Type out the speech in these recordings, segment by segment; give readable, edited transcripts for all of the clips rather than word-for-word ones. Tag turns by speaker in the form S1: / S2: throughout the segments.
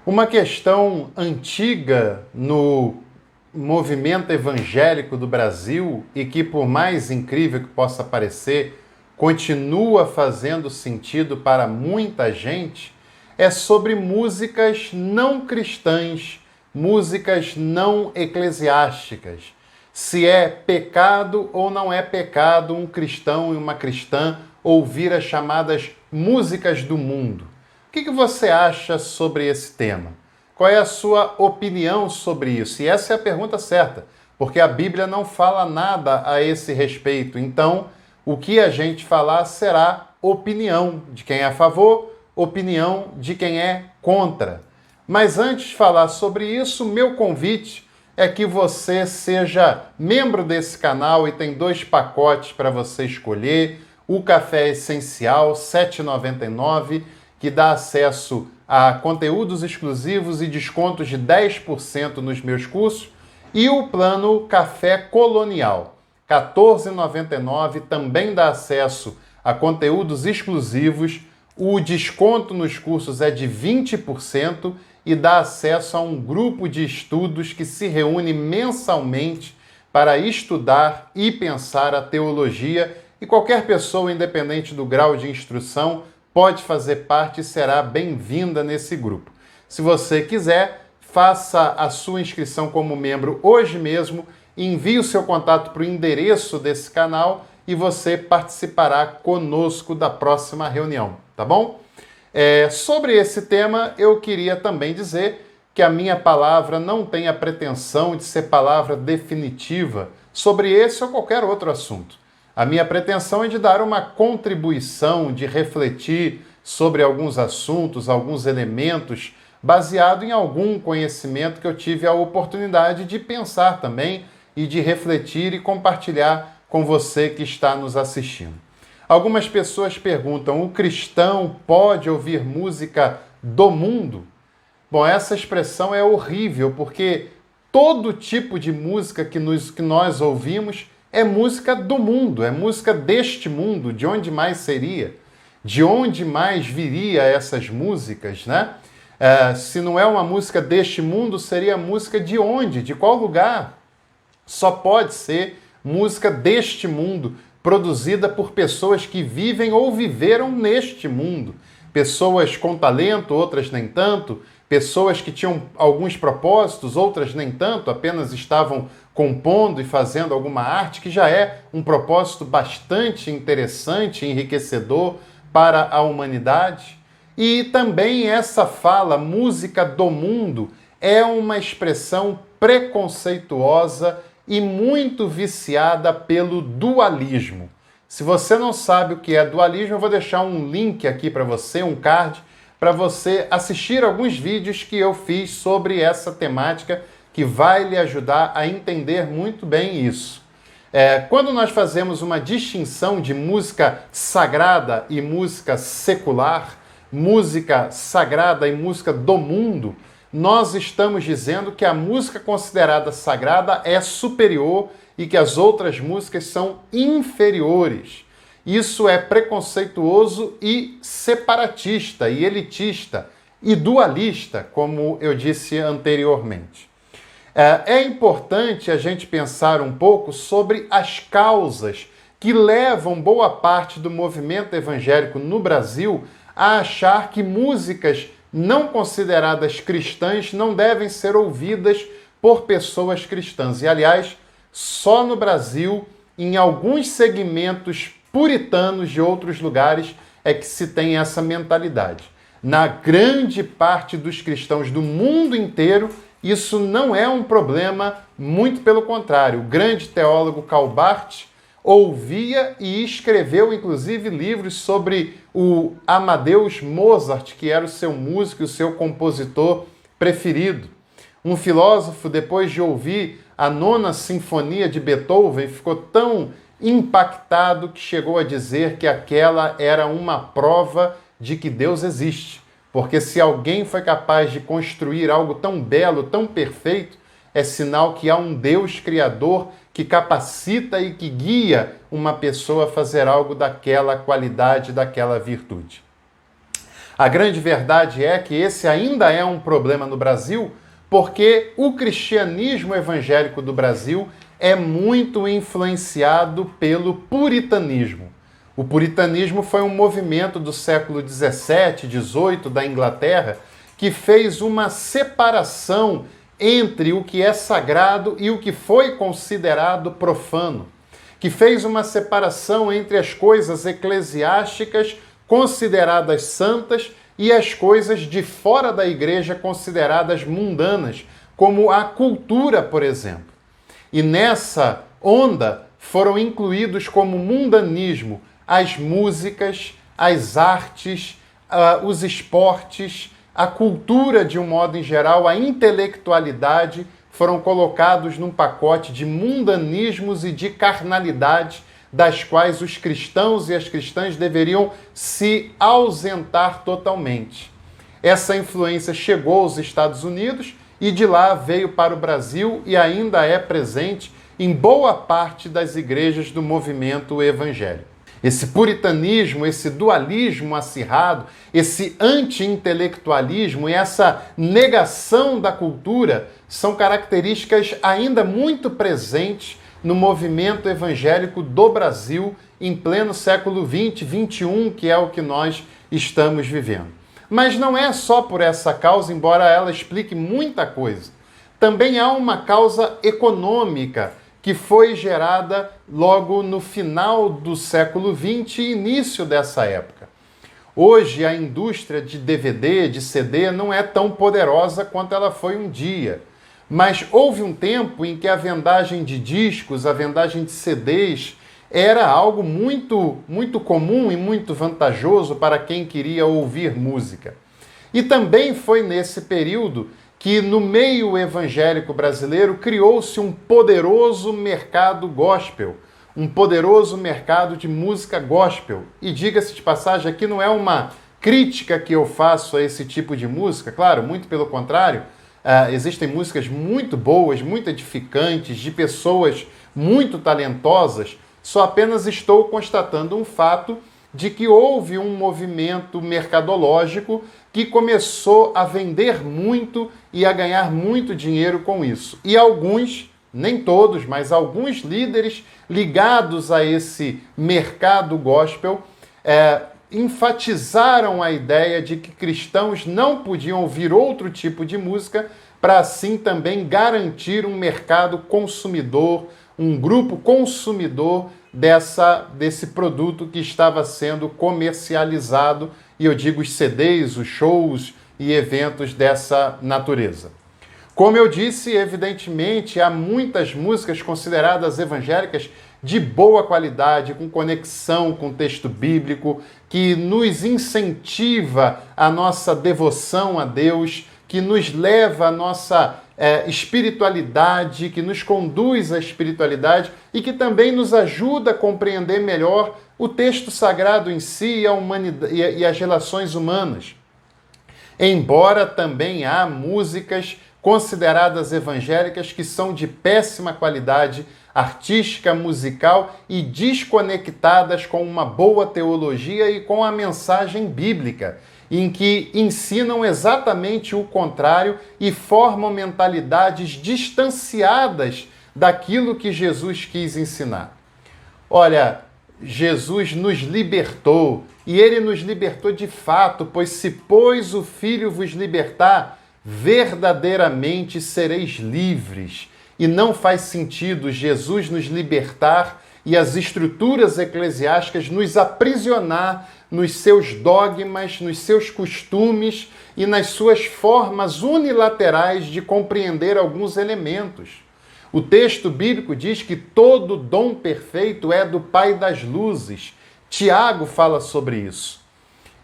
S1: Uma questão antiga no movimento evangélico do Brasil e que, por mais incrível que possa parecer, continua fazendo sentido para muita gente, é sobre músicas não cristãs, músicas não eclesiásticas. Se é pecado ou não é pecado um cristão e uma cristã ouvir as chamadas músicas do mundo. O que você acha sobre esse tema? Qual é a sua opinião sobre isso? E essa é a pergunta certa, porque a Bíblia não fala nada a esse respeito. Então, o que a gente falar será opinião de quem é a favor, opinião de quem é contra. Mas antes de falar sobre isso, meu convite é que você seja membro desse canal e tem 2 pacotes para você escolher. O Café Essencial, R$ 7,99, que dá acesso a conteúdos exclusivos e descontos de 10% nos meus cursos. E o plano Café Colonial, R$ 14,99, também dá acesso a conteúdos exclusivos. O desconto nos cursos é de 20% e dá acesso a um grupo de estudos que se reúne mensalmente para estudar e pensar a teologia. E qualquer pessoa, independente do grau de instrução, pode fazer parte e será bem-vinda nesse grupo. Se você quiser, faça a sua inscrição como membro hoje mesmo, envie o seu contato para o endereço desse canal e você participará conosco da próxima reunião, tá bom? Sobre esse tema, eu queria também dizer que a minha palavra não tem a pretensão de ser palavra definitiva sobre esse ou qualquer outro assunto. A minha pretensão é de dar uma contribuição, de refletir sobre alguns assuntos, alguns elementos, baseado em algum conhecimento que eu tive a oportunidade de pensar também e de refletir e compartilhar com você que está nos assistindo. Algumas pessoas perguntam: o cristão pode ouvir música do mundo? Bom, essa expressão é horrível, porque todo tipo de música que nós ouvimos é música do mundo, é música deste mundo. De onde mais seria? De onde mais viria essas músicas, né? Se não é uma música deste mundo, seria música de onde? De qual lugar? Só pode ser música deste mundo, produzida por pessoas que vivem ou viveram neste mundo. Pessoas com talento, outras nem tanto. Pessoas que tinham alguns propósitos, outras nem tanto, apenas estavam compondo e fazendo alguma arte, que já é um propósito bastante interessante e enriquecedor para a humanidade. E também essa fala, música do mundo, é uma expressão preconceituosa e muito viciada pelo dualismo. Se você não sabe o que é dualismo, eu vou deixar um link aqui para você, um card, para você assistir alguns vídeos que eu fiz sobre essa temática, que vai lhe ajudar a entender muito bem isso. Quando nós fazemos uma distinção de música sagrada e música secular, música sagrada e música do mundo, nós estamos dizendo que a música considerada sagrada é superior e que as outras músicas são inferiores. Isso é preconceituoso e separatista, e elitista, e dualista, como eu disse anteriormente. É importante a gente pensar um pouco sobre as causas que levam boa parte do movimento evangélico no Brasil a achar que músicas não consideradas cristãs não devem ser ouvidas por pessoas cristãs. E, aliás, só no Brasil, em alguns segmentos puritanos de outros lugares, é que se tem essa mentalidade. Na grande parte dos cristãos do mundo inteiro, isso não é um problema, muito pelo contrário. O grande teólogo Karl Barth ouvia e escreveu, inclusive, livros sobre o Amadeus Mozart, que era o seu músico e o seu compositor preferido. Um filósofo, depois de ouvir a Nona Sinfonia de Beethoven, ficou tão impactado que chegou a dizer que aquela era uma prova de que Deus existe. Porque se alguém foi capaz de construir algo tão belo, tão perfeito, é sinal que há um Deus criador que capacita e que guia uma pessoa a fazer algo daquela qualidade, daquela virtude. A grande verdade é que esse ainda é um problema no Brasil, porque o cristianismo evangélico do Brasil é muito influenciado pelo puritanismo. O puritanismo foi um movimento do século 17, 18 da Inglaterra que fez uma separação entre o que é sagrado e o que foi considerado profano, que fez uma separação entre as coisas eclesiásticas consideradas santas e as coisas de fora da igreja consideradas mundanas, como a cultura, por exemplo. E nessa onda foram incluídos como mundanismo as músicas, as artes, os esportes, a cultura de um modo em geral, a intelectualidade, foram colocados num pacote de mundanismos e de carnalidade, das quais os cristãos e as cristãs deveriam se ausentar totalmente. Essa influência chegou aos Estados Unidos e de lá veio para o Brasil e ainda é presente em boa parte das igrejas do movimento evangélico. Esse puritanismo, esse dualismo acirrado, esse anti-intelectualismo e essa negação da cultura são características ainda muito presentes no movimento evangélico do Brasil em pleno século XX, XXI, que é o que nós estamos vivendo. Mas não é só por essa causa, embora ela explique muita coisa. Também há uma causa econômica que foi gerada logo no final do século XX e início dessa época. Hoje, a indústria de DVD, de CD, não é tão poderosa quanto ela foi um dia. Mas houve um tempo em que a vendagem de discos, a vendagem de CDs, era algo muito comum e muito vantajoso para quem queria ouvir música. E também foi nesse período que no meio evangélico brasileiro criou-se um poderoso mercado gospel, um poderoso mercado de música gospel. E diga-se de passagem, aqui não é uma crítica que eu faço a esse tipo de música, claro, muito pelo contrário, existem músicas muito boas, muito edificantes, de pessoas muito talentosas, só apenas estou constatando um fato de que houve um movimento mercadológico que começou a vender muito e a ganhar muito dinheiro com isso. E alguns, nem todos, mas alguns líderes ligados a esse mercado gospel enfatizaram a ideia de que cristãos não podiam ouvir outro tipo de música para assim também garantir um mercado consumidor, um grupo consumidor desse produto que estava sendo comercializado, e eu digo os CDs, os shows e eventos dessa natureza. Como eu disse, evidentemente, há muitas músicas consideradas evangélicas de boa qualidade, com conexão com o texto bíblico, que nos incentiva a nossa devoção a Deus, que nos leva à nossa espiritualidade, que nos conduz à espiritualidade e que também nos ajuda a compreender melhor o texto sagrado em si e a humanidade, e as relações humanas. Embora também há músicas consideradas evangélicas que são de péssima qualidade artística, musical e desconectadas com uma boa teologia e com a mensagem bíblica, em que ensinam exatamente o contrário e formam mentalidades distanciadas daquilo que Jesus quis ensinar. Olha, Jesus nos libertou, e ele nos libertou de fato, pois se, pois, o Filho vos libertar, verdadeiramente sereis livres. E não faz sentido Jesus nos libertar e as estruturas eclesiásticas nos aprisionar nos seus dogmas, nos seus costumes e nas suas formas unilaterais de compreender alguns elementos. O texto bíblico diz que todo dom perfeito é do Pai das luzes. Tiago fala sobre isso.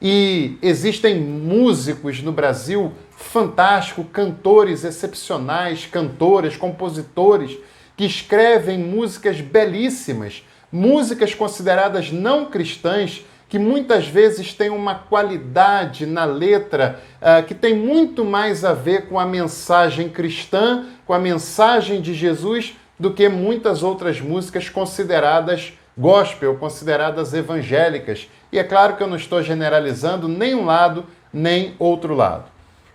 S1: E existem músicos no Brasil fantásticos, cantores excepcionais, cantoras, compositores, que escrevem músicas belíssimas, músicas consideradas não cristãs, que muitas vezes têm uma qualidade na letra que tem muito mais a ver com a mensagem cristã, com a mensagem de Jesus, do que muitas outras músicas consideradas gospel, consideradas evangélicas. E é claro que eu não estou generalizando nem um lado nem outro lado.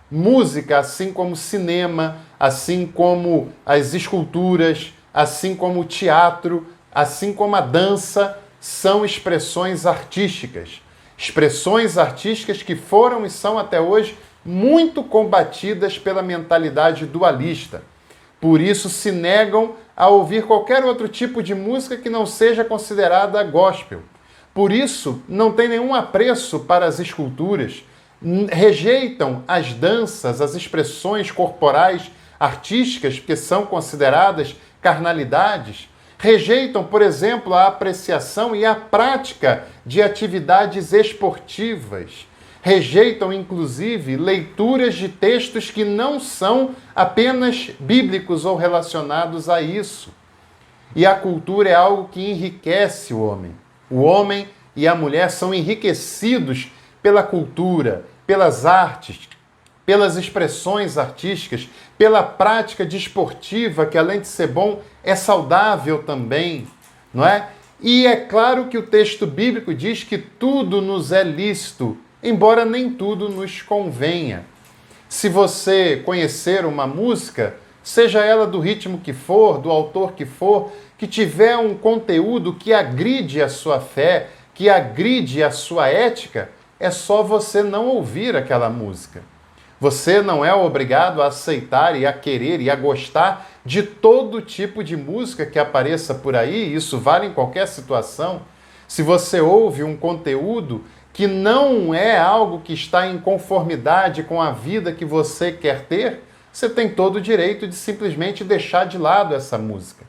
S1: Música, assim como cinema, assim como as esculturas, assim como o teatro, assim como a dança, são expressões artísticas. Expressões artísticas que foram e são até hoje muito combatidas pela mentalidade dualista. Por isso se negam a ouvir qualquer outro tipo de música que não seja considerada gospel. Por isso não tem nenhum apreço para as esculturas, rejeitam as danças, as expressões corporais artísticas que são consideradas carnalidades, rejeitam, por exemplo, a apreciação e a prática de atividades esportivas, rejeitam, inclusive, leituras de textos que não são apenas bíblicos ou relacionados a isso. E a cultura é algo que enriquece o homem. O homem e a mulher são enriquecidos pela cultura, pelas artes, pelas expressões artísticas, pela prática desportiva, que além de ser bom, é saudável também, não é? E é claro que o texto bíblico diz que tudo nos é lícito, embora nem tudo nos convenha. Se você conhecer uma música, seja ela do ritmo que for, do autor que for, que tiver um conteúdo que agride a sua fé, que agride a sua ética, é só você não ouvir aquela música. Você não é obrigado a aceitar e a querer e a gostar de todo tipo de música que apareça por aí, isso vale em qualquer situação. Se você ouve um conteúdo que não é algo que está em conformidade com a vida que você quer ter, você tem todo o direito de simplesmente deixar de lado essa música.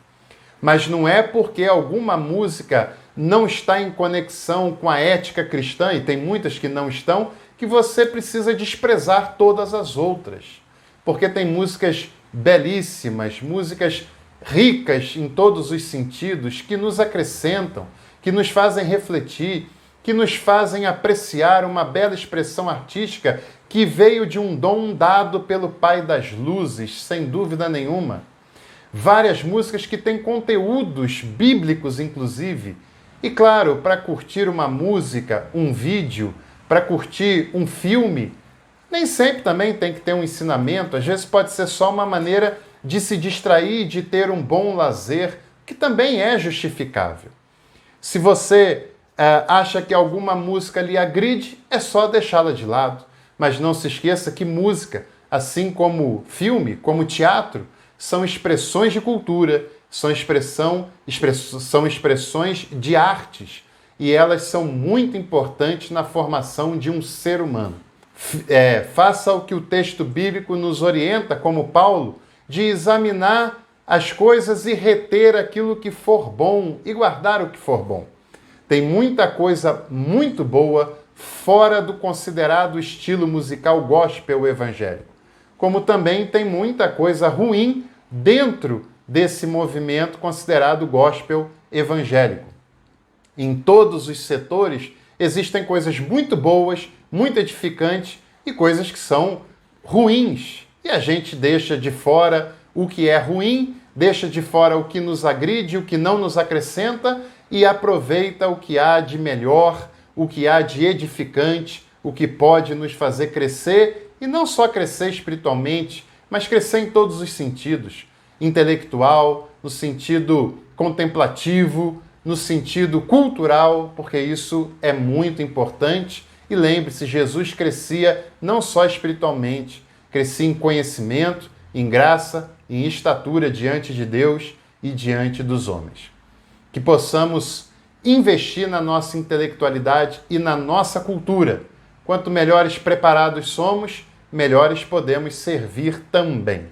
S1: Mas não é porque alguma música não está em conexão com a ética cristã, e tem muitas que não estão, que você precisa desprezar todas as outras. Porque tem músicas belíssimas, músicas ricas em todos os sentidos, que nos acrescentam, que nos fazem refletir, que nos fazem apreciar uma bela expressão artística que veio de um dom dado pelo Pai das Luzes, sem dúvida nenhuma. Várias músicas que têm conteúdos bíblicos, inclusive. E claro, para curtir uma música, um vídeo, para curtir um filme, nem sempre também tem que ter um ensinamento, às vezes pode ser só uma maneira de se distrair, de ter um bom lazer, que também é justificável. Se você acha que alguma música lhe agride, é só deixá-la de lado. Mas não se esqueça que música, assim como filme, como teatro, são expressões de cultura, são expressões de artes, e elas são muito importantes na formação de um ser humano. Faça o que o texto bíblico nos orienta, como Paulo, de examinar as coisas e reter aquilo que for bom e guardar o que for bom. Tem muita coisa muito boa fora do considerado estilo musical gospel evangélico, como também tem muita coisa ruim dentro desse movimento considerado gospel evangélico. Em todos os setores existem coisas muito boas, muito edificantes e coisas que são ruins. E a gente deixa de fora o que é ruim, deixa de fora o que nos agride, o que não nos acrescenta e aproveita o que há de melhor, o que há de edificante, o que pode nos fazer crescer, e não só crescer espiritualmente, mas crescer em todos os sentidos. Intelectual, no sentido contemplativo, no sentido cultural, porque isso é muito importante. E lembre-se, Jesus crescia não só espiritualmente, crescia em conhecimento, em graça, em estatura diante de Deus e diante dos homens. Que possamos investir na nossa intelectualidade e na nossa cultura. Quanto melhores preparados somos, melhores podemos servir também.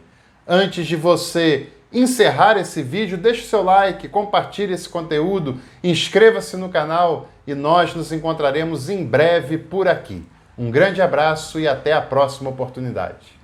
S1: Antes de você encerrar esse vídeo, deixe o seu like, compartilhe esse conteúdo, inscreva-se no canal e nós nos encontraremos em breve por aqui. Um grande abraço e até a próxima oportunidade.